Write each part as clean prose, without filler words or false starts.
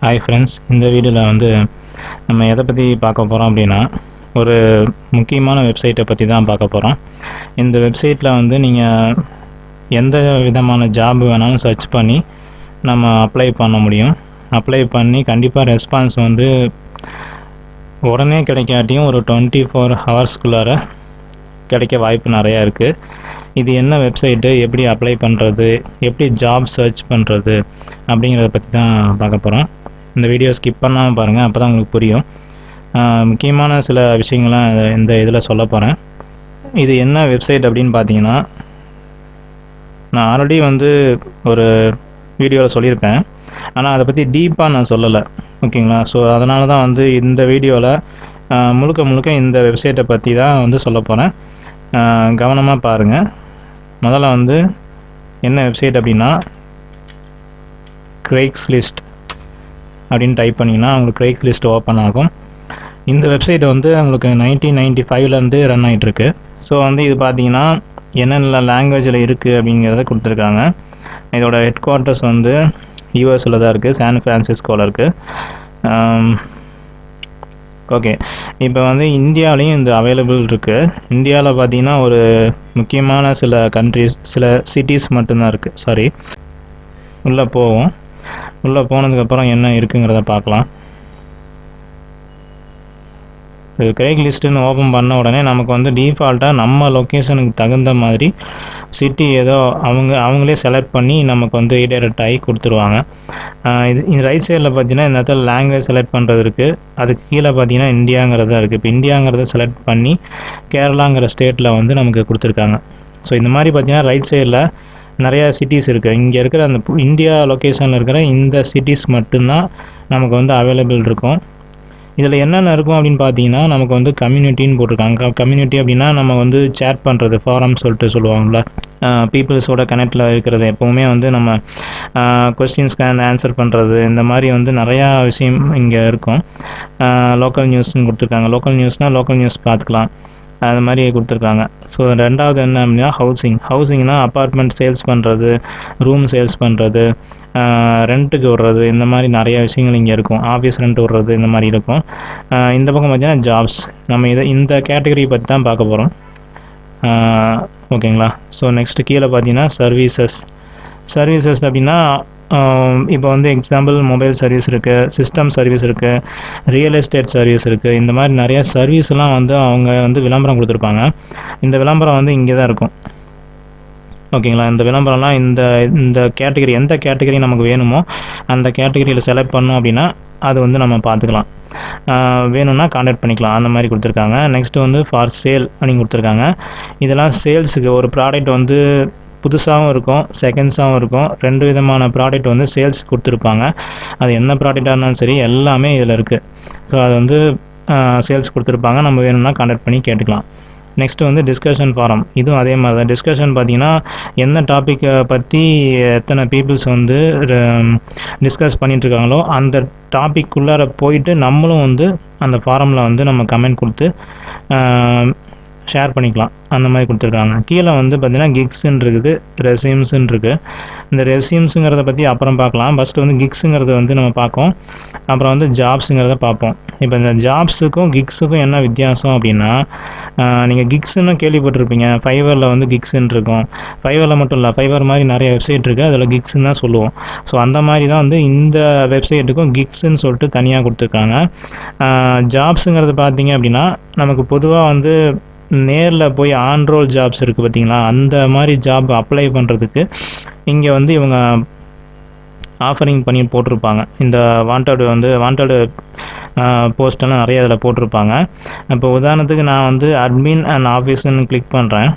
Hi friends, இந்த வீடியோவில் நம்ம எதை பற்றி பார்க்க போகிறோம் அப்படின்னா, ஒரு முக்கியமான வெப்சைட்டை பற்றி தான் பார்க்க போகிறோம். இந்த வெப்சைட்டில் நீங்கள் எந்த விதமான ஜாப் வேணாலும் சர்ச் பண்ணி நம்ம அப்ளை பண்ண முடியும். அப்ளை பண்ணி கண்டிப்பாக ரெஸ்பான்ஸ் உடனே கிடைக்காட்டியும் ஒரு 24 ஹவர்ஸ்க்குள்ளார கிடைக்க வாய்ப்பு நிறையா இருக்குது. இது என்ன வெப்சைட்டு, எப்படி அப்ளை பண்ணுறது, எப்படி ஜாப் சர்ச் பண்ணுறது அப்படிங்கிறத பற்றி தான் பார்க்க போகிறோம். இந்த வீடியோ ஸ்கிப் பண்ணாமல் பாருங்கள், அப்போ தான் உங்களுக்கு புரியும். முக்கியமான சில விஷயங்கள்லாம் இந்த இதில் சொல்ல போகிறேன். இது என்ன வெப்சைட் அப்படின்னு பார்த்தீங்கன்னா, நான் ஆல்ரெடி ஒரு வீடியோவில் சொல்லியிருப்பேன், ஆனால் அதை பற்றி டீப்பாக நான் சொல்லலை. ஓகேங்களா? ஸோ அதனால தான் இந்த வீடியோவில் முழுக்க இந்த வெப்சைட்டை பற்றி தான் சொல்ல போகிறேன். கவனமாக பாருங்கள். முதல்ல என்ன வெப்சைட் அப்படின்னா, கிரைக்ஸ்லிஸ்ட் அப்படின்னு டைப் பண்ணிங்கன்னா உங்களுக்கு கிரைக்ஸ்லிஸ்ட் ஓப்பன் ஆகும். இந்த வெப்சைட் உங்களுக்கு 1995 ரன் ஆகிட்டுருக்கு. ஸோ இது பார்த்தீங்கன்னா என்னென்ன லாங்குவேஜில் இருக்குது அப்படிங்கிறத கொடுத்துருக்காங்க. இதோட ஹெட் குவார்ட்டர்ஸ் யூஎஸில் தான் இருக்குது, சான் ஃப்ரான்சிஸ்கோவில் இருக்குது. ஓகே, இப்போ இந்தியாவிலையும் இந்த அவைலபிள் இருக்குது. இந்தியாவில் பார்த்தீங்கன்னா ஒரு முக்கியமான சில கண்ட்ரிஸ், சில சிட்டிஸ் மட்டும்தான் இருக்குது. உள்ளே போனதுக்கப்புறம் என்ன இருக்குங்கிறத பார்க்கலாம். இது கிரைக்லிஸ்ட்டுன்னு ஓப்பன் பண்ண உடனே நமக்கு டிஃபால்ட்டாக நம்ம லொக்கேஷனுக்கு தகுந்த மாதிரி சிட்டி ஏதோ அவங்களே செலக்ட் பண்ணி நமக்கு ரீடைரக்ட் ஆகி கொடுத்துருவாங்க. இது ரைட் சைடில் பார்த்தீங்கன்னா இந்த இடத்துல லாங்குவேஜ் செலக்ட் பண்ணுறது இருக்குது. அதுக்கு கீழே பார்த்தீங்கன்னா இந்தியாங்கிறது தான் இருக்குது. இப்போ இந்தியாங்கிறத செலக்ட் பண்ணி கேரளாங்கிற ஸ்டேட்டில் நமக்கு கொடுத்துருக்காங்க. ஸோ இந்த மாதிரி பார்த்தீங்கன்னா ரைட் சைடில் நிறையா சிட்டிஸ் இருக்குது. இங்கே இருக்கிற அந்த இந்தியா லொக்கேஷனில் இருக்கிற இந்த சிட்டிஸ் மட்டும்தான் நமக்கு அவைலபிள் இருக்கும். இதில் என்னென்ன இருக்கும் அப்படின்னு பார்த்தீங்கன்னா, நமக்கு கம்யூனிட்டின்னு போட்டிருக்காங்க. கம்யூனிட்டி அப்படின்னா நம்ம சேட் பண்ணுறது, ஃபாரம் சொல்லுவாங்கள்ல, பீப்புள்ஸோட கனெக்டில் இருக்கிறது. எப்போவுமே நம்ம கொஸ்டின்ஸ்க்கு ஆன்சர் பண்ணுறது, இந்த மாதிரி நிறையா விஷயம் இங்கே இருக்கும். லோக்கல் நியூஸ்ன்னு கொடுத்துருக்காங்க. லோக்கல் நியூஸ்னால் லோக்கல் நியூஸ் பார்த்துக்கலாம், அது மாதிரி கொடுத்துருக்காங்க. ஸோ ரெண்டாவது என்ன அப்படின்னா ஹவுசிங்னால் அப்பார்ட்மெண்ட் சேல்ஸ் பண்ணுறது, ரூம் சேல்ஸ் பண்ணுறது, ரெண்ட்டுக்கு விடுறது, இந்த மாதிரி நிறைய விஷயங்கள் இங்கே இருக்கும். ஆஃபீஸ் ரெண்ட் விடுறது, இந்த மாதிரி இருக்கும். இந்த பக்கம் பார்த்தீங்கன்னா ஜாப்ஸ். நம்ம இந்த கேட்டகரி பற்றி தான் பார்க்க போகிறோம். ஓகேங்களா? ஸோ நெக்ஸ்ட்டு கீழே பார்த்தீங்கன்னா சர்வீசஸ் அப்படின்னா, இப்போ எக்ஸாம்பிள் மொபைல் சர்வீஸ் இருக்குது, சிஸ்டம் சர்வீஸ் இருக்குது, ரியல் எஸ்டேட் சர்வீஸ் இருக்குது. இந்த மாதிரி நிறையா சர்வீஸ்லாம் அவங்க விளம்பரம் கொடுத்துருப்பாங்க. இந்த விளம்பரம் இங்கே தான் இருக்கும். ஓகேங்களா? இந்த விளம்பரம்லாம் இந்த கேட்டகரி, எந்த கேட்டகரி நமக்கு வேணுமோ அந்த கேட்டகரியில் செலக்ட் பண்ணோம் அப்படின்னா அது நம்ம பார்த்துக்கலாம். வேணும்னா கான்டாக்ட் பண்ணிக்கலாம், அந்த மாதிரி கொடுத்துருக்காங்க. நெக்ஸ்ட்டு ஃபார் சேல் அப்படின்னு கொடுத்துருக்காங்க. இதெல்லாம் சேல்ஸுக்கு. ஒரு ப்ராடக்ட் புதுசாகவும் இருக்கும், செகண்ட்ஸாகவும் இருக்கும். 2 விதமான ப்ராடக்ட் சேல்ஸ் கொடுத்துருப்பாங்க. அது என்ன ப்ராடக்டாக இருந்தாலும் சரி, எல்லாமே இதில் இருக்குது. ஸோ அது சேல்ஸ் கொடுத்துருப்பாங்க. நம்ம வேணும்னா கான்டாக்ட் பண்ணி கேட்டுக்கலாம். Next discussion forum. இதுவும் அதே மாதிரி தான். டிஸ்கஷன் பார்த்தீங்கன்னா என்ன டாப்பிக்கை பற்றி எத்தனை பீப்புள்ஸ் டிஸ்கஸ் பண்ணிகிட்ருக்காங்களோ அந்த டாபிக்குள்ளார போயிட்டு நம்மளும் அந்த ஃபாரமில் நம்ம கமெண்ட் கொடுத்து ஷேர் பண்ணிக்கலாம், அந்த மாதிரி கொடுத்துருக்காங்க. கீழே பார்த்தீங்கன்னா கிக்ஸ்ன்னு இருக்குது, ரெசியூம்ஸ்ன்னு இருக்குது. இந்த ரெசியூம்ஸுங்கிறத பற்றி அப்புறம் பார்க்கலாம். ஃபஸ்ட்டு கிக்ஸுங்கிறத நம்ம பார்ப்போம், அப்புறம் ஜாப்ஸுங்கிறத பார்ப்போம். இப்போ இந்த ஜாப்ஸுக்கும் கிக்ஸுக்கும் என்ன வித்தியாசம் அப்படின்னா, நீங்கள் கிக்ஸுன்னு கேள்விப்பட்டிருப்பீங்க. ஃபைவரில் கிக்ஸுன்னு இருக்கும். ஃபைவரில் மட்டும் இல்லை, ஃபைவர் மாதிரி நிறைய வெப்சைட் இருக்குது, அதில் கிக்ஸுன்னு தான் சொல்லுவோம். ஸோ அந்த மாதிரி தான் இந்த வெப்சைட்டுக்கும் கிக்ஸுன்னு சொல்லிட்டு தனியாக கொடுத்துருக்காங்க. ஜாப்ஸுங்கிறது பார்த்தீங்க அப்படின்னா, நமக்கு பொதுவாக நேரில் போய் ஆன்ரோல் ஜாப்ஸ் இருக்குது பார்த்தீங்களா, அந்த மாதிரி ஜாப் அப்ளை பண்ணுறதுக்கு இங்கே இவங்க ஆஃபரிங் பண்ணி போட்டிருப்பாங்க. இந்த வாண்டடு போஸ்டெல்லாம் நிறைய அதில் போட்டிருப்பாங்க. இப்போ உதாரணத்துக்கு நான் அட்மின் அண்ட் ஆஃபீஸ்ன்னு கிளிக் பண்ணுறேன்.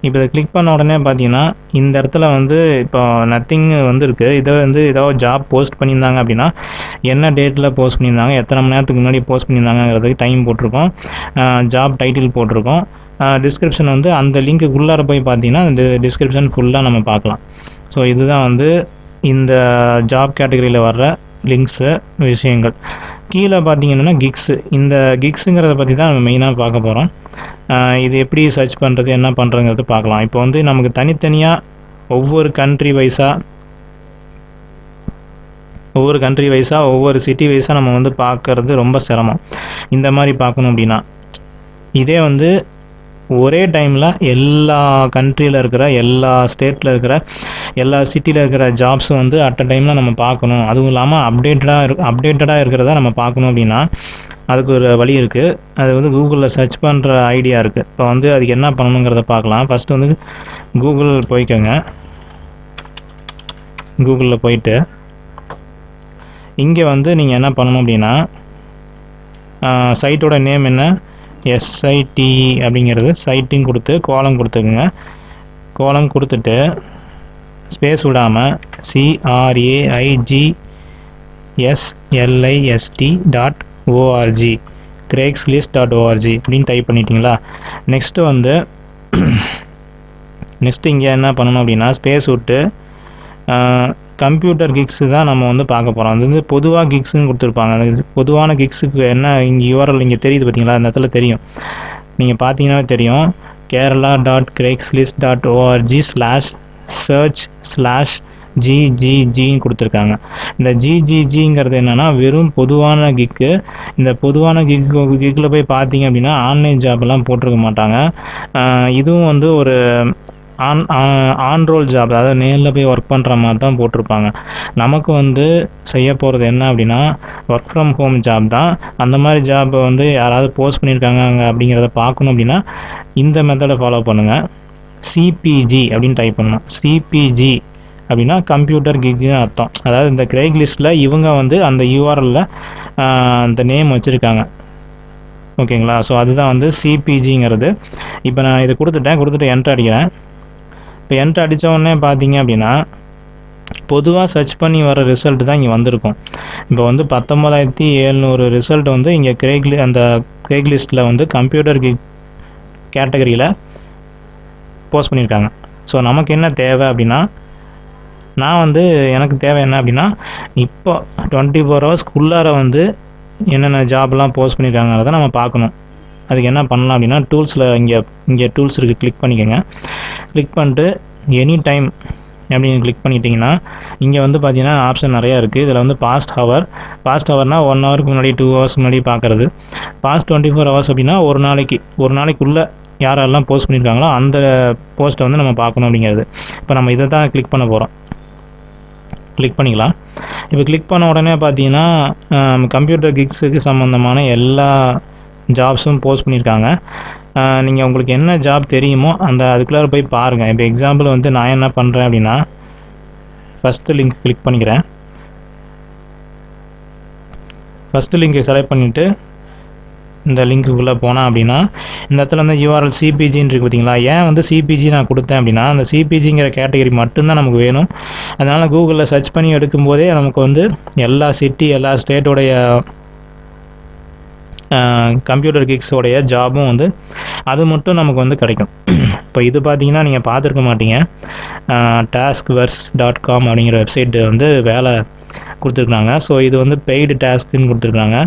இப்போ இதை கிளிக் பண்ண உடனே பார்த்தீங்கன்னா இந்த இடத்துல இப்போ நத்திங் இருக்குது. இதை ஏதாவது ஜாப் போஸ்ட் பண்ணியிருந்தாங்க அப்படின்னா என்ன டேட்டில் போஸ்ட் பண்ணியிருந்தாங்க, எத்தனை மணி நேரத்துக்கு முன்னாடி போஸ்ட் பண்ணியிருந்தாங்கிறதுக்கு டைம் போட்டிருக்கோம், ஜாப் டைட்டில் போட்டிருக்கோம். டிஸ்கிரிப்ஷன் அந்த லிங்க்குள்ளார போய் பார்த்தீங்கன்னா அந்த டிஸ்கிரிப்ஷன் ஃபுல்லாக நம்ம பார்க்கலாம். ஸோ இதுதான் இந்த ஜாப் கேட்டகரியில் வர்ற லிங்க்ஸு, விஷயங்கள். கீழே பார்த்தீங்கன்னா கிக்ஸு. இந்த கிக்ஸுங்கிறத பற்றி தான் நம்ம மெயினாக பார்க்க போகிறோம். இது எப்படி சர்ச் பண்ணுறது, என்ன பண்ணுறதுங்கிறது பார்க்கலாம். இப்போ நமக்கு தனித்தனியாக ஒவ்வொரு கண்ட்ரி வைஸாக ஒவ்வொரு கண்ட்ரி வைஸாக ஒவ்வொரு சிட்டி வைஸாக நம்ம வந்து பார்க்கறது ரொம்ப சிரமம். இந்த மாதிரி பார்க்கணும் அப்படின்னா இதே வந்து ஒரே டைமில் எல்லா கண்ட்ரியில் இருக்கிற எல்லா ஸ்டேட்டில் இருக்கிற எல்லா சிட்டியில் இருக்கிற ஜாப்ஸும் வந்து அட் அ டைமில் நம்ம பார்க்கணும், அதுவும் இல்லாமல் அப்டேட்டடாக இருக்கிறத நம்ம பார்க்கணும் அப்படின்னா அதுக்கு ஒரு வழி இருக்குது. அது வந்து கூகுளில் சர்ச் பண்ணுற ஐடியா இருக்குது. இப்போ வந்து அதுக்கு என்ன பண்ணணுங்கிறத பார்க்கலாம். ஃபஸ்ட்டு வந்து கூகுள் போய்க்கோங்க. கூகுளில் போயிட்டு இங்கே வந்து நீங்கள் என்ன பண்ணணும் அப்படின்னா சைட்டோட நேம் என்ன, SITE அப்படிங்கிறது சைட்டிங் கொடுத்து கோலம் கொடுத்துக்குங்க. கோலம் கொடுத்துட்டு ஸ்பேஸ் விடாமல் CRAIGSLIST.org craigslist.org அப்படின்னு டைப் பண்ணிட்டீங்களா. நெக்ஸ்ட்டு வந்து இங்கே என்ன பண்ணணும் அப்படின்னா ஸ்பேஸ் விட்டு கம்ப்யூட்டர் கிக்ஸு தான் நம்ம வந்து பார்க்க போகிறோம். அது வந்து பொதுவாக கிக்ஸுன்னு கொடுத்துருப்பாங்க. அந்த பொதுவான கிக்ஸுக்கு என்ன இங்கே URL இங்கே தெரியுது பார்த்தீங்களா, அந்த இடத்துல தெரியும், நீங்கள் பார்த்தீங்கன்னா தெரியும். kerala.craigslist.org/search/GGGன்னு கொடுத்துருக்காங்க. இந்த GGGங்கிறது என்னென்னா வெறும் பொதுவான கிக்கு. இந்த பொதுவான கிக்கில் போய் பார்த்தீங்க அப்படின்னா ஆன்லைன் ஜாப்லாம் போட்டிருக்க மாட்டாங்க. இதுவும் வந்து ஒரு ஆன்ரோல் ஜாப், அதாவது நேரில் போய் ஒர்க் பண்ணுற மாதிரி தான் போட்டிருப்பாங்க. நமக்கு வந்து செய்ய போகிறது என்ன அப்படின்னா ஒர்க் ஃப்ரம் ஹோம் ஜாப் தான். அந்த மாதிரி ஜாப்பை வந்து யாராவது போஸ்ட் பண்ணியிருக்காங்க அங்கே அப்படிங்கிறத பார்க்கணும் அப்படின்னா இந்த மெத்தடை ஃபாலோ பண்ணுங்கள். CPG அப்படின்னு டைப் பண்ணணும். CPG அப்படின்னா கம்ப்யூட்டர் கிக்னு அர்த்தம். அதாவது இந்த கிரைக் லிஸ்ட்டில் இவங்க வந்து அந்த URLல அந்த நேம் வச்சுருக்காங்க. ஓகேங்களா. ஸோ அதுதான் வந்து CPGங்கிறது. இப்போ நான் இதை கொடுத்துட்டு என்டர் அடிக்கிறேன். இப்போ என்டர் அடித்த உடனே பார்த்தீங்க அப்படின்னா பொதுவாக சர்ச் பண்ணி வர ரிசல்ட் தான் இங்கே வந்திருக்கும். இப்போ வந்து 19,700 ரிசல்ட் வந்து இங்கே அந்த கிரைக் லிஸ்ட்டில் வந்து கம்ப்யூட்டர் கிக் கேட்டகரியில் போஸ்ட் பண்ணியிருக்காங்க. ஸோ நமக்கு என்ன தேவை அப்படின்னா எனக்கு தேவை என்ன அப்படின்னா இப்போ 24 ஹவர்ஸ்க்குள்ளார வந்து என்னென்ன ஜாப்லாம் போஸ்ட் பண்ணியிருக்காங்கிறத நம்ம பார்க்கணும். அதுக்கு என்ன பண்ணலாம் அப்படின்னா டூல்ஸில் இங்கே டூல்ஸ் இருக்குது, கிளிக் பண்ணிக்கோங்க. கிளிக் பண்ணிட்டு எனி டைம் அப்படின்னு கிளிக் பண்ணிட்டீங்கன்னா இங்கே வந்து பார்த்தீங்கன்னா ஆப்ஷன் நிறையா இருக்குது. இதில் வந்து பாஸ்ட் ஹவர்னால் 1 ஹவருக்கு முன்னாடி 2 ஹவர்ஸ் முன்னாடி பார்க்குறது. பாஸ்ட் 24 ஹவர்ஸ் அப்படின்னா ஒரு நாளைக்குள்ளே யாரெல்லாம் போஸ்ட் பண்ணியிருக்காங்களோ அந்த போஸ்ட்டை வந்து நம்ம பார்க்கணும் அப்படிங்கிறது. இப்போ நம்ம இதை தான் கிளிக் பண்ண போகிறோம். கிளிக் பண்ணிக்கலாம். இப்போ கிளிக் பண்ண உடனே பார்த்தீங்கன்னா கம்ப்யூட்டர் கிக்ஸுக்கு சம்மந்தமான எல்லா ஜாப்ஸும் போஸ்ட் பண்ணியிருக்காங்க. நீங்கள் உங்களுக்கு என்ன ஜாப் தெரியுமோ அதுக்குள்ளார போய் பாருங்கள். இப்போ எக்ஸாம்பிள் வந்து நான் என்ன பண்ணுறேன் அப்படின்னா ஃபஸ்ட்டு லிங்க் கிளிக் பண்ணிக்கிறேன். ஃபஸ்ட்டு லிங்க்கை செலக்ட் பண்ணிவிட்டு இந்த லிங்க்குள்ளே போனால் அப்படின்னா இந்த இடத்துல வந்து URL CPGன்னு இருக்குது பார்த்தீங்களா. ஏன் வந்து CPG நான் கொடுத்தேன் அப்படின்னா அந்த CPGங்கிற கேட்டகரி மட்டும்தான் நமக்கு வேணும். அதனால் கூகுளில் சர்ச் பண்ணி எடுக்கும்போதே நமக்கு வந்து எல்லா சிட்டி எல்லா ஸ்டேட்டோடைய கம்ப்யூட்டர் கிக்ஸோடைய ஜாபும் வந்து அது மட்டும் நமக்கு வந்து கிடைக்கும். இப்போ இது பார்த்தீங்கன்னா நீங்கள் பார்த்துருக்க மாட்டீங்க. taskverse.com அப்படிங்கிற வெப்சைட்டு வந்து வேலை கொடுத்துருக்குறாங்க. ஸோ இது வந்து பெய்டு டாஸ்க்குன்னு கொடுத்துருக்குறாங்க.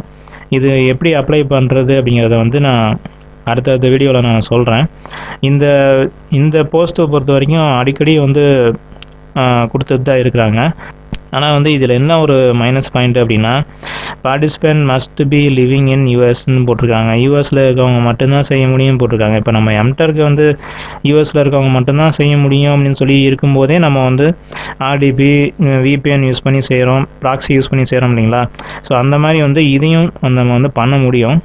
இது எப்படி அப்ளை பண்ணுறது அப்படிங்கிறத வந்து நான் அடுத்த வீடியோவில் நான் சொல்கிறேன். இந்த போஸ்ட்டை பொறுத்த வரைக்கும் அடிக்கடி வந்து கொடுத்துட்டு தான் இருக்கிறாங்க. ஆனால் வந்து இதில் என்ன ஒரு மைனஸ் பாயிண்ட் அப்படின்னா participant must be living in யூஎஸ்ன்னு போட்டிருக்காங்க. யூஎஸில் இருக்கவங்க மட்டும்தான் செய்ய முடியும்னு போட்டிருக்காங்க. இப்போ நம்ம எம்டெக் வந்து யூஎஸில் இருக்கவங்க மட்டும்தான் செய்ய முடியும் அப்படின்னு சொல்லி இருக்கும்போதே நம்ம வந்து RDP VPN யூஸ் பண்ணி செய்கிறோம், ப்ராக்ஸி யூஸ் பண்ணி செய்கிறோம் இல்லைங்களா. ஸோ அந்த மாதிரி வந்து இதையும் நம்ம வந்து பண்ண முடியும்.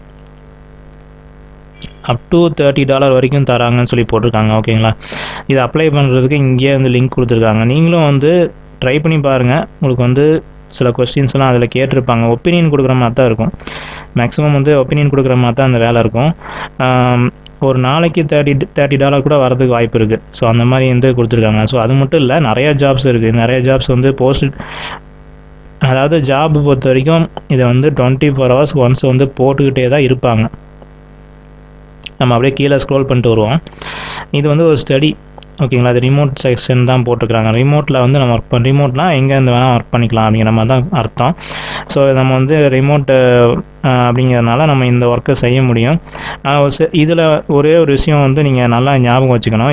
அப் டு $30 வரைக்கும் தராங்கன்னு சொல்லி போட்டிருக்காங்க. ஓகேங்களா. இது அப்ளை பண்ணுறதுக்கு இங்கேயே வந்து லிங்க் கொடுத்துருக்காங்க. நீங்களும் வந்து ட்ரை பண்ணி பாருங்கள். உங்களுக்கு வந்து சில கொஸ்டின்ஸ்லாம் அதில் கேட்டிருப்பாங்க. ஒப்பீனியன் கொடுக்குற மாதிரி தான் இருக்கும். மேக்ஸிமம் வந்து ஒப்பீனியன் கொடுக்குற மாதிரி தான் அந்த வேலை இருக்கும். ஒரு நாளைக்கு $30 கூட வரதுக்கு வாய்ப்பு இருக்குது. ஸோ அந்த மாதிரி வந்து கொடுத்துருக்காங்க. ஸோ அது மட்டும் இல்லை, நிறையா ஜாப்ஸ் இருக்குது. நிறைய ஜாப்ஸ் வந்து அதாவது ஜாப் பொறுத்த வரைக்கும் இதை வந்து 24 ஹவர்ஸ் ஒன்ஸ் வந்து போட்டுக்கிட்டே தான் இருப்பாங்க. நம்ம அப்படியே கீழே ஸ்க்ரோல் பண்ணிட்டு வருவோம். இது வந்து ஒரு ஸ்டடி. ஓகேங்களா. அது ரிமோட் செக்ஷன் தான் போட்டிருக்காங்க. ரிமோட்டில் வந்து நம்ம ரிமோட்னா எங்கேருந்து வேணால் ஒர்க் பண்ணிக்கலாம் அப்படிங்கிற மாதிரி தான் அர்த்தம். ஸோ நம்ம வந்து ரிமோட்டு அப்படிங்கிறதுனால நம்ம இந்த ஒர்க்கை செய்ய முடியும். இதில் ஒரே ஒரு விஷயம் வந்து நீங்கள் நல்லா ஞாபகம் வச்சுக்கணும்.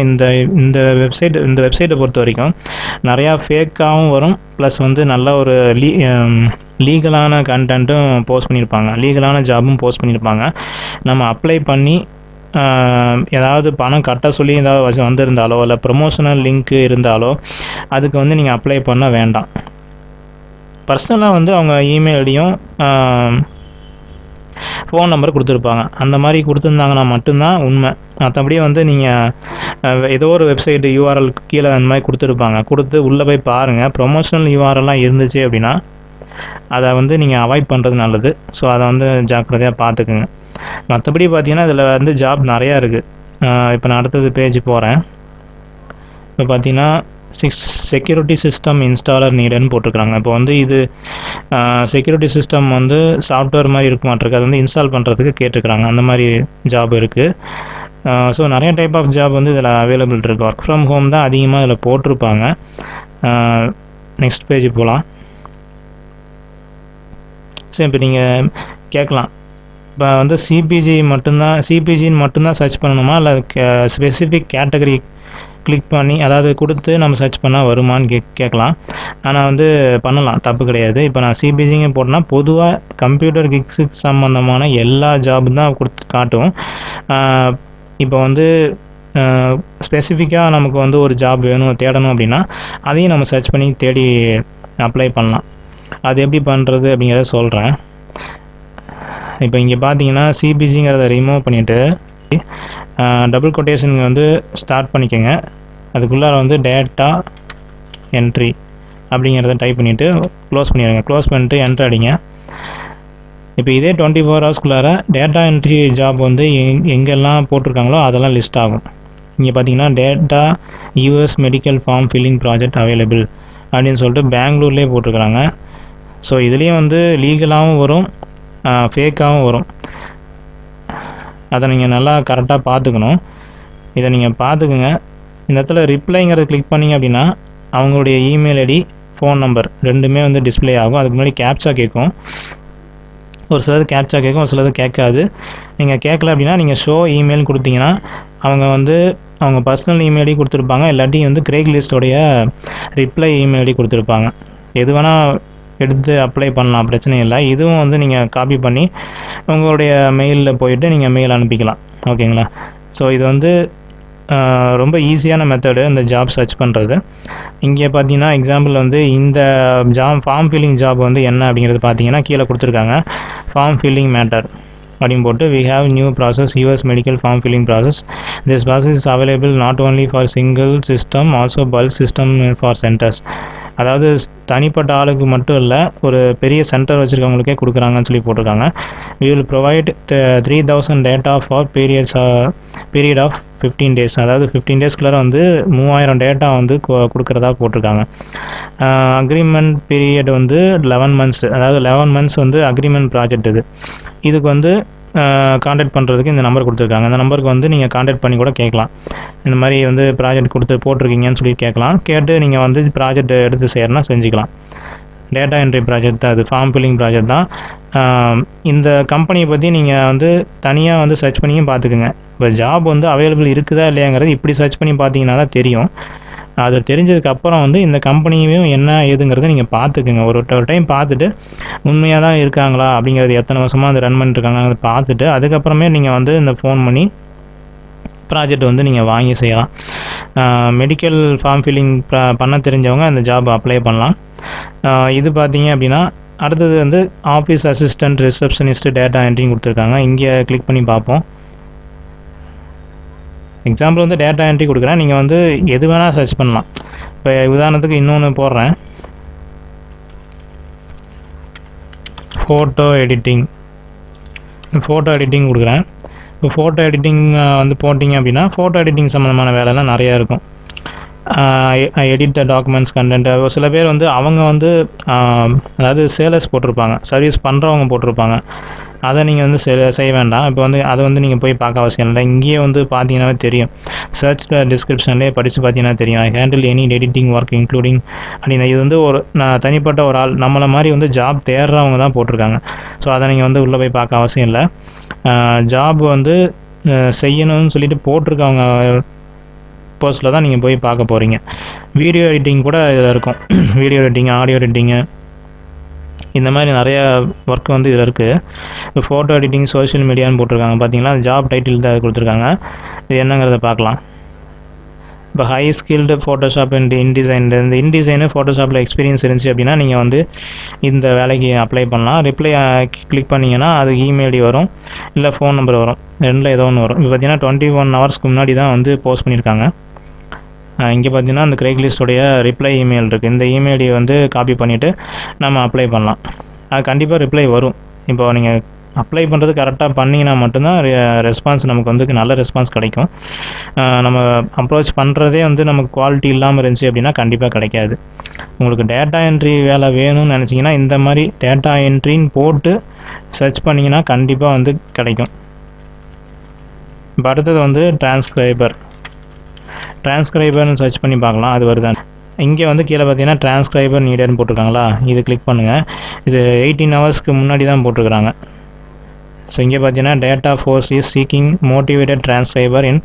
இந்த வெப்சைட்டை பொறுத்த வரைக்கும் நிறையா ஃபேக்காகவும் வரும், ப்ளஸ் வந்து நல்ல ஒரு லீகலான கண்டென்ட்டும் போஸ்ட் பண்ணியிருப்பாங்க, லீகலான ஜாபும் போஸ்ட் பண்ணியிருப்பாங்க. நம்ம அப்ளை பண்ணி ஏதாவது பணம் கட்ட சொல்லி ஏதாவது வந்திருந்தாலோ இல்லை ப்ரொமோஷனல் லிங்க்கு இருந்தாலோ அதுக்கு வந்து நீங்கள் அப்ளை பண்ண வேண்டாம். பர்சனலாக வந்து அவங்க இமெயில் ஐடியும் ஃபோன் நம்பர் கொடுத்துருப்பாங்க. அந்த மாதிரி கொடுத்துருந்தாங்கன்னா மட்டும்தான் உண்மை. மற்றபடி வந்து நீங்கள் ஏதோ ஒரு வெப்சைட் யூஆர்எல் கீழே அந்த மாதிரி கொடுத்து உள்ளே போய் பாருங்கள். ப்ரொமோஷனல் யூஆர்எல்லாம் இருந்துச்சு அப்படின்னா அதை வந்து நீங்கள் அவாய்ட் பண்ணுறது நல்லது. ஸோ அதை வந்து ஜாக்கிரதையாக பார்த்துக்குங்க. மற்றபடி பார்த்தீங்கன்னா இதில் வந்து ஜாப் நிறையா இருக்குது. இப்போ நான் அடுத்தது பேஜ் போகிறேன். இப்போ பார்த்தீங்கன்னா செக்யூரிட்டி சிஸ்டம் இன்ஸ்டாலர் நீடுன்னு போட்டிருக்காங்க. இப்போ வந்து இது செக்யூரிட்டி சிஸ்டம் வந்து சாஃப்ட்வேர் மாதிரி இருக்க மாட்டிருக்கு, அது வந்து இன்ஸ்டால் பண்ணுறதுக்கு கேட்டிருக்கிறாங்க. அந்த மாதிரி ஜாப் இருக்குது. ஸோ நிறைய டைப் ஆஃப் ஜாப் வந்து இதில் அவைலபிள் இருக்குது. ஒர்க் ஃப்ரம் ஹோம் தான் அதிகமாக இதில் போட்டிருப்பாங்க. நெக்ஸ்ட் பேஜ் போகலாம். சரி, இப்போ நீங்கள் கேட்கலாம், இப்போ வந்து சிபிஜின்னு மட்டும்தான் சர்ச் பண்ணணுமா, இல்லை ஸ்பெசிஃபிக் கேட்டகரி கிளிக் பண்ணி அதாவது கொடுத்து நம்ம சர்ச் பண்ணால் வருமானு கேட்கலாம். ஆனால் வந்து பண்ணலாம், தப்பு கிடையாது. இப்போ நான் சிபிஜிங்க போட்டேன்னா பொதுவாக கம்ப்யூட்டர் கிக்ஸுக்கு சம்மந்தமான எல்லா ஜாபும் தான் காட்டும். இப்போ வந்து ஸ்பெசிஃபிக்காக நமக்கு வந்து ஒரு ஜாப் தேடணும் அப்படின்னா அதையும் நம்ம சர்ச் பண்ணி தேடி அப்ளை பண்ணலாம். அது எப்படி பண்ணுறது அப்படிங்கிறத சொல்கிறேன். இப்போ இங்கே பார்த்தீங்கன்னா சிபிஜிங்கிறத ரிமூவ் பண்ணிவிட்டு டபுள் கொட்டேஷன் வந்து ஸ்டார்ட் பண்ணிக்கோங்க. அதுக்குள்ளார வந்து டேட்டா என்ட்ரி அப்படிங்கிறத டைப் பண்ணிவிட்டு க்ளோஸ் பண்ணிடுங்க. க்ளோஸ் பண்ணிட்டு என்ட்ரு அடிங்க. இப்போ இதே 24 ஹவர்ஸ்க்குள்ளார டேட்டா என்ட்ரி ஜாப் வந்து எங்கெல்லாம் போட்டிருக்காங்களோ அதெல்லாம் லிஸ்ட் ஆகும். இங்கே பார்த்தீங்கன்னா data US medical form filling project available அப்படின்னு சொல்லிட்டு பெங்களூர்லேயே போட்டிருக்கிறாங்க. ஸோ இதுலேயும் வந்து லீகலாகவும் வரும், ஃபேக்காகவும் வரும். அதை நீங்கள் நல்லா கரெக்டாக பார்த்துக்கணும். இதை நீங்கள் பார்த்துக்குங்க. இந்த இடத்துல ரிப்ளைங்கிறத கிளிக் பண்ணிங்க அப்படின்னா அவங்களுடைய இமெயில் ஐடி, ஃபோன் நம்பர் ரெண்டுமே வந்து டிஸ்பிளே ஆகும். அதுக்கு முன்னாடி கேப்சா கேட்கும். ஒரு சிலது கேப்சா கேட்கும், ஒரு சிலது கேட்காது. நீங்கள் கேட்கல அப்படின்னா நீங்கள் ஷோ இமெயில் கொடுத்தீங்கன்னா அவங்க வந்து அவங்க பர்சனல் இமெயில் ஐடி கொடுத்துருப்பாங்க, இல்லாட்டி வந்து கிரேக் லிஸ்ட்டோடைய ரிப்ளை இமெயில் ஐடி கொடுத்துருப்பாங்க. எது வேணால் எடுத்து அப்ளை பண்ணலாம், பிரச்சனை இல்லை. இதுவும் வந்து நீங்கள் காப்பி பண்ணி உங்களுடைய மெயிலில் போயிட்டு நீங்கள் மெயில் அனுப்பிக்கலாம். ஓகேங்களா. ஸோ இது வந்து ரொம்ப ஈஸியான மெத்தடு இந்த ஜாப் சர்ச் பண்ணுறது. இங்கே பார்த்தீங்கன்னா எக்ஸாம்பிள் வந்து இந்த ஃபார்ம் ஃபில்லிங் ஜாப் வந்து என்ன அப்படிங்கிறது பார்த்தீங்கன்னா கீழே கொடுத்துருக்காங்க. ஃபார்ம் ஃபில்லிங் மேட்டர் அப்படின்னு போட்டு we have new process US medical form filling process. This process is available not only for single system, also bulk system for centers. அதாவது தனிப்பட்ட ஆளுக்கு மட்டும் இல்லை, ஒரு பெரிய சென்டர் வச்சுருக்கவங்களுக்கே கொடுக்குறாங்கன்னு சொல்லி போட்டிருக்காங்க. we will provide 3000 data for period of 15 days. அதாவது 15 டேஸ்க்குள்ளார வந்து 3000 டேட்டா வந்து கொடுக்குறதா போட்டிருக்காங்க. அக்ரிமெண்ட் பீரியட் வந்து 11 months. அதாவது 11 months வந்து அக்ரிமெண்ட் ப்ராஜெக்ட் இதுக்கு வந்து கான்டாக்ட் பண்ணுறதுக்கு இந்த நம்பர் கொடுத்துருக்காங்க. இந்த நம்பருக்கு வந்து நீங்கள் கான்டாக்ட் பண்ணி கூட கேட்கலாம். இந்த மாதிரி வந்து ப்ராஜெக்ட் போட்டிருக்கீங்கன்னு சொல்லி கேட்கலாம். கேட்டு நீங்கள் வந்து ப்ராஜெக்ட் எடுத்து செய்யறனா செஞ்சுக்கலாம். டேட்டா என்ட்ரி ப்ராஜெக்ட் தான், அது ஃபார்ம் ஃபில்லிங் ப்ராஜெக்ட் தான். இந்த கம்பெனியை பற்றி நீங்கள் வந்து தனியாக வந்து சர்ச் பண்ணியும் பார்த்துக்குங்க. இப்போ ஜாப் வந்து அவைலபிள் இருக்குதா இல்லையாங்கிறது இப்படி சர்ச் பண்ணி பார்த்தீங்கன்னா தான் தெரியும். அது தெரிஞ்சதுக்கப்புறம் வந்து இந்த கம்பெனியும் என்ன ஏதுங்கிறத நீங்கள் பார்த்துக்குங்க. ஒரு டைம் பார்த்துட்டு உண்மையாக தான் இருக்காங்களா அப்படிங்கிறது, எத்தனை வருஷமாக அது ரன் பண்ணிட்டுருக்காங்க அதை பார்த்துட்டு அதுக்கப்புறமே நீங்கள் வந்து இந்த ஃபோன் பண்ணி ப்ராஜெக்ட் வந்து நீங்கள் வாங்கி செய்யலாம். மெடிக்கல் ஃபார்ம் ஃபில்லிங் பண்ண தெரிஞ்சவங்க அந்த ஜாப் அப்ளை பண்ணலாம். இது பார்த்தீங்க அப்படின்னா அடுத்தது வந்து ஆஃபீஸ் அசிஸ்டன்ட், ரிசப்ஷனிஸ்ட், டேட்டா என்ட்ரின்னு கொடுத்துருக்காங்க. இங்கே கிளிக் பண்ணி பார்ப்போம். எக்ஸாம்பிள் வந்து டேட்டா என்ட்ரி கொடுக்குறேன், நீங்கள் வந்து எது வேணால் சர்ச் பண்ணலாம். இப்போ உதாரணத்துக்கு இன்னொன்று போடுறேன், ஃபோட்டோ எடிட்டிங் கொடுக்குறேன். இப்போ ஃபோட்டோ எடிட்டிங் வந்து போட்டிங்க அப்படின்னா ஃபோட்டோ எடிட்டிங் சம்மந்தமான வேலைலாம் நிறையா இருக்கும். Edit the documents content. சில பேர் வந்து அவங்க வந்து அதாவது சேலர்ஸ் போட்டிருப்பாங்க, சர்வீஸ் பண்ணுறவங்க போட்டிருப்பாங்க. அதை நீங்கள் வந்து செய்ய வேண்டாம். இப்போ வந்து அதை வந்து நீங்கள் போய் பார்க்க அவசியம் இல்லை. இங்கேயே வந்து பார்த்தீங்கன்னாவே தெரியும், சர்ச்சில் டிஸ்கிரிப்ஷன்லேயே படித்து பார்த்தீங்கன்னா தெரியும், ஐ handle any editing work including அப்படின்னு. இது வந்து நான் தனிப்பட்ட ஒரு ஆள், நம்மளை மாதிரி வந்து ஜாப் தேடுறவங்க தான் போட்டிருக்காங்க. ஸோ அதை நீங்கள் வந்து உள்ளே போய் பார்க்க அவசியம் இல்லை. ஜாப் வந்து செய்யணும்னு சொல்லிட்டு போட்டிருக்கவங்க போஸ்ட்டில் தான் நீங்கள் போய் பார்க்க போகிறீங்க. வீடியோ எடிட்டிங் கூட இதில் இருக்கும். வீடியோ எடிட்டிங், ஆடியோ எடிட்டிங்கு, இந்த மாதிரி நிறையா ஒர்க் வந்து இதில் இருக்குது. இப்போ ஃபோட்டோ எடிட்டிங், சோஷியல் மீடியான்னு போட்டிருக்காங்க பார்த்தீங்களா, ஜாப் டைட்டில் தான் கொடுத்துருக்காங்க. இது என்னங்கிறத பார்க்கலாம். இப்போ high skilled Photoshop and InDesign, இந்த இன்டிசைனு ஃபோட்டோஷாப்பில் எக்ஸ்பீரியன்ஸ் இருந்துச்சு அப்படின்னா நீங்கள் வந்து இந்த வேலைக்கு அப்ளை பண்ணலாம். ரிப்ளை கிளிக் பண்ணிங்கன்னா அது இமெயில் ஐடி வரும், இல்லை ஃபோன் நம்பர் வரும், ரெண்டில் ஏதோ ஒன்று வரும். இப்போ பார்த்தீங்கன்னா 21 ஹவர்ஸ்க்கு முன்னாடி தான் வந்து போஸ்ட் பண்ணியிருக்காங்க. இங்கே பார்த்தீங்கன்னா அந்த கிரேக்லிஸ்டோடைய ரிப்ளை இமெயில் இருக்குது. இந்த இமெயில் ஐடியை வந்து காப்பி பண்ணிவிட்டு நம்ம அப்ளை பண்ணலாம். அது கண்டிப்பாக ரிப்ளை வரும். இப்போ நீங்கள் அப்ளை பண்ணுறது கரெக்டாக பண்ணிங்கன்னா மட்டும்தான் ரெஸ்பான்ஸ் நமக்கு வந்து நல்ல ரெஸ்பான்ஸ் கிடைக்கும். நம்ம அப்ரோச் பண்ணுறதே வந்து நமக்கு குவாலிட்டி இல்லாமல் இருந்துச்சு அப்படின்னா கண்டிப்பாக கிடைக்காது. உங்களுக்கு டேட்டா என்ட்ரி வேலை வேணும்னு நினச்சிங்கன்னா இந்த மாதிரி டேட்டா என்ட்ரின்னு போட்டு சர்ச் பண்ணிங்கன்னா கண்டிப்பாக வந்து கிடைக்கும். இப்போ அடுத்தது வந்து டிரான்ஸ்கிரைபர்னு சர்ச் பண்ணி பார்க்கலாம், அது வருதான். இங்கே வந்து கீழே பார்த்தீங்கன்னா டிரான்ஸ்கிரைபர் நீடட்னு போட்டிருக்காங்களா, இது கிளிக் பண்ணுங்கள். இது 18 ஹவர்ஸ்க்கு முன்னாடி தான் போட்டிருக்கிறாங்க. ஸோ இங்கே பார்த்தீங்கன்னா Data Force is seeking motivated transcriber in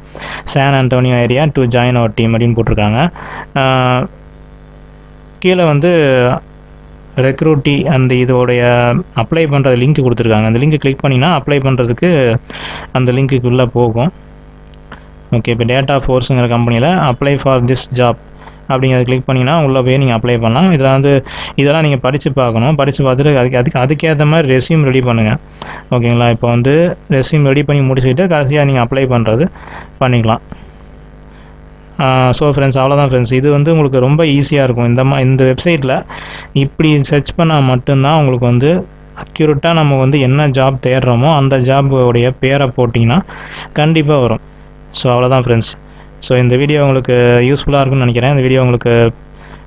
San Antonio area to join our team அப்படின்னு போட்டிருக்காங்க. கீழே வந்து ரெக்ரூட்டி அந்த இதோடைய அப்ளை பண்ணுற லிங்க் கொடுத்துருக்காங்க. அந்த லிங்க் கிளிக் பண்ணிங்கன்னா அப்ளை பண்ணுறதுக்கு அந்த லிங்க்குள்ளே போகும். ஓகே, இப்போ டேட்டா ஃபோர்ஸுங்கிற கம்பெனியில் அப்ளை ஃபார் திஸ் ஜாப் அப்படிங்கிறத கிளிக் பண்ணிங்கன்னா உள்ளே போய் நீங்கள் அப்ளை பண்ணலாம். இதெல்லாம் நீங்கள் படித்து பார்க்கணும். படித்து பார்த்துட்டு அதுக்கேற்ற மாதிரி ரெஸ்யூம் ரெடி பண்ணுங்கள். ஓகேங்களா, இப்போ வந்து ரெஸ்யூம் ரெடி பண்ணி முடிச்சுட்டு கடைசியாக நீங்கள் அப்ளை பண்ணுறது பண்ணிக்கலாம். ஸோ ஃப்ரெண்ட்ஸ், அவ்வளோதான் ஃப்ரெண்ட்ஸ். இது வந்து உங்களுக்கு ரொம்ப ஈஸியாக இருக்கும். இந்த வெப்சைட்டில் இப்படி சர்ச் பண்ணால் மட்டும்தான் உங்களுக்கு வந்து அக்யூரேட்டாக நம்ம வந்து என்ன ஜாப் தேடுறோமோ அந்த ஜாபோடைய பேரை போட்டிங்கன்னா கண்டிப்பாக வரும். ஸோ அவ்வளோதான் ஃப்ரெண்ட்ஸ். ஸோ இந்த வீடியோ உங்களுக்கு யூஸ்ஃபுல்லாக இருக்கும்னு நினைக்கிறேன். இந்த வீடியோ உங்களுக்கு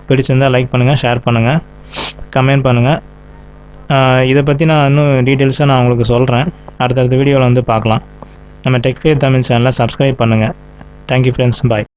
பிடிச்சிருந்தால் லைக் பண்ணுங்கள், ஷேர் பண்ணுங்கள், கமெண்ட் பண்ணுங்கள். இதை பற்றி நான் இன்னும் டீட்டெயில்ஸாக நான் உங்களுக்கு சொல்கிறேன். அடுத்தடுத்த வீடியோவில் வந்து பார்க்கலாம். நம்ம டெக் ஃபேர் தமிழ் சேனலை சப்ஸ்கிரைப் பண்ணுங்கள். தேங்க்யூ ஃப்ரெண்ட்ஸ், பாய்.